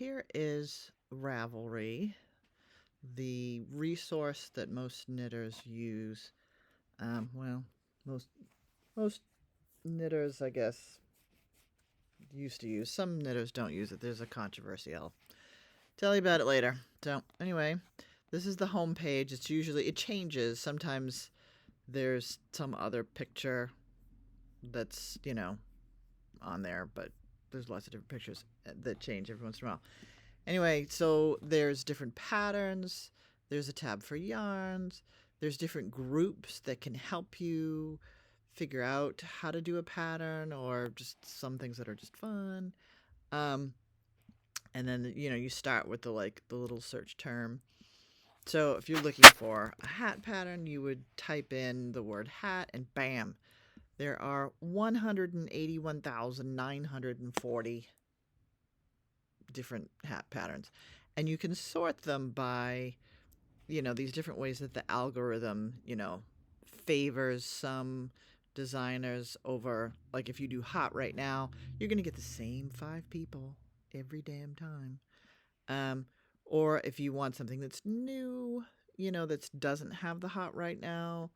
here is Ravelry, the resource that most knitters use. Well, most most knitters, I guess, used to use. Some knitters don't use it. There's a controversy. I'll tell you about it later. So anyway, this is the home page. It changes. Sometimes there's some other picture that's on there, but there's lots of different pictures that change every once in a while. Anyway, so there's different patterns. There's a tab for yarns. There's different groups that can help you figure out how to do a pattern, or just some things that are just fun. Um, and then you start with the little search term. So if you're looking for a hat pattern, you would type in the word hat, and bam, there are 181,940 different hat patterns, and you can sort them by these different ways that the algorithm favors some designers over. Like if you do hot right now, you're going to get the same 5 people every damn time. Or if you want something that's new, that doesn't have the hot right now,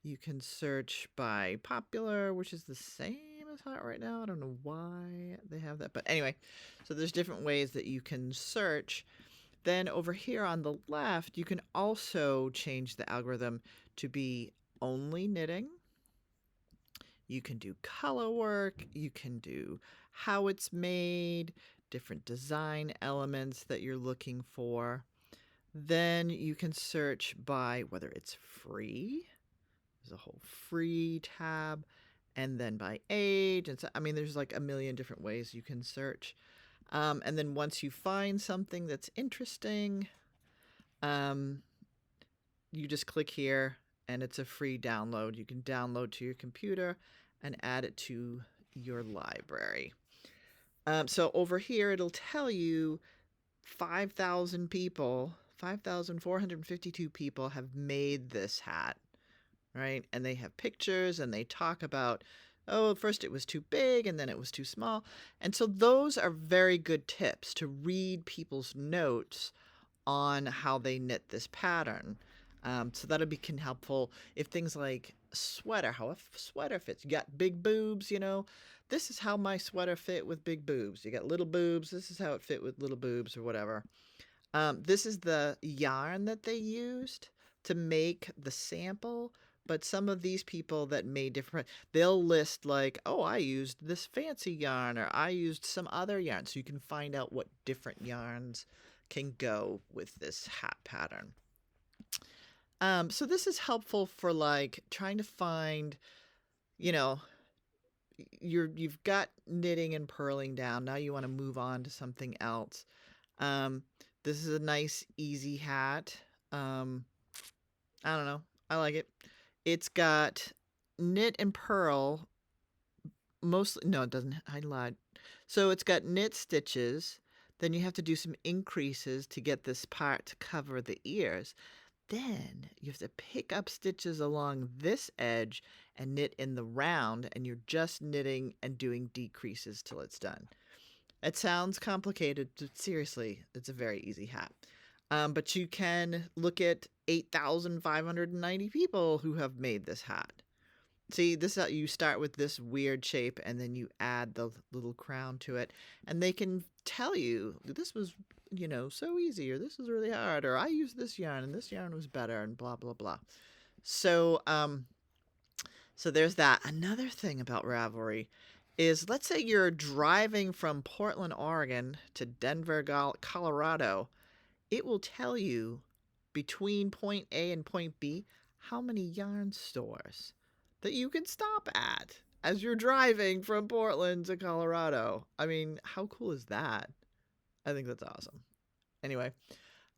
you can search by popular, which is the same as hot right now. I don't know why they have that. But anyway, so there's different ways that you can search. Then over here on the left, you can also change the algorithm to be only knitting. You can do color work. You can do how it's made, different design elements that you're looking for. Then you can search by whether it's free. There's a whole free tab, and then by age. And so, there's like a million different ways you can search. And then once you find something that's interesting, you just click here, and it's a free download. You can download to your computer and add it to your library. So over here, it'll tell you 5,452 people have made this hat. Right? And they have pictures, and they talk about, oh, first it was too big and then it was too small. And so those are very good tips to read people's notes on how they knit this pattern. So that'll be helpful if things like sweater, how a sweater fits. You got big boobs, this is how my sweater fit with big boobs. You got little boobs, this is how it fit with little boobs, or whatever. This is the yarn that they used to make the sample. But some of these people that made different, they'll list like, oh, I used this fancy yarn, or I used some other yarn. So you can find out what different yarns can go with this hat pattern. So this is helpful for like trying to find, you've got knitting and purling down. Now you want to move on to something else. This is a nice, easy hat. I don't know. I like it. It's got knit and purl, mostly. No, it doesn't. I lied. So it's got knit stitches. Then you have to do some increases to get this part to cover the ears. Then you have to pick up stitches along this edge and knit in the round, and you're just knitting and doing decreases till it's done. It sounds complicated, but seriously, it's a very easy hat. But you can look at 8,590 people who have made this hat. See, this you start with this weird shape, and then you add the little crown to it, and they can tell you this was, so easy, or this was really hard, or I used this yarn and this yarn was better, and blah blah blah. So, so there's that. Another thing about Ravelry is, let's say you're driving from Portland, Oregon to Denver, Colorado. It will tell you between point A and point B how many yarn stores that you can stop at as you're driving from Portland to Colorado. How cool is that? I think that's awesome. Anyway,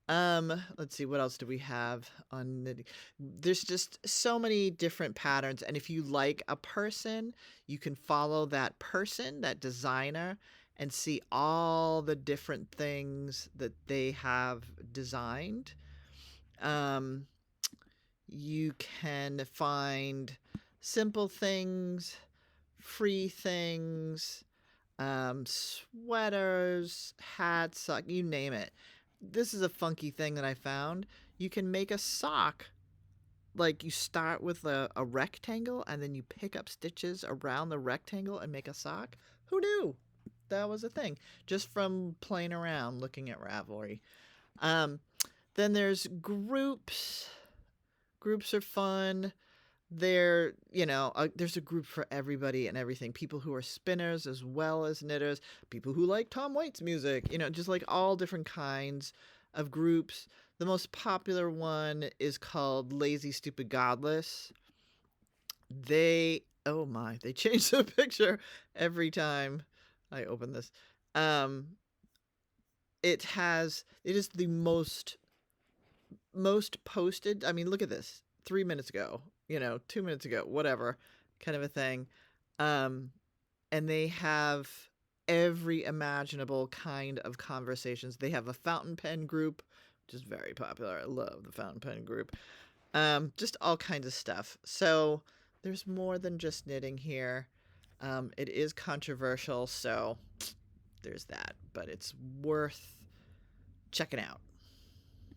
let's see, what else do we have on knitting? There's just so many different patterns, and if you like a person, you can follow that person, that designer, and see all the different things that they have designed. You can find simple things, free things, Sweaters, hats, sock, you name it. This is a funky thing that I found. You can make a sock. Like you start with a rectangle and then you pick up stitches around the rectangle and make a sock. Who knew that was a thing? Just from playing around looking at Ravelry. Um, then there's groups. Groups are fun. There's a group for everybody and everything. People who are spinners as well as knitters, people who like Tom Waits music, just like all different kinds of groups. The most popular one is called Lazy Stupid Godless. Oh my, they change the picture every time I open this. It is the most posted. I mean, look at this. 3 minutes ago, 2 minutes ago, whatever, kind of a thing. And they have every imaginable kind of conversations. They have a fountain pen group, which is very popular. I love the fountain pen group. Just all kinds of stuff. So there's more than just knitting here. It is controversial, so there's that, but it's worth checking out.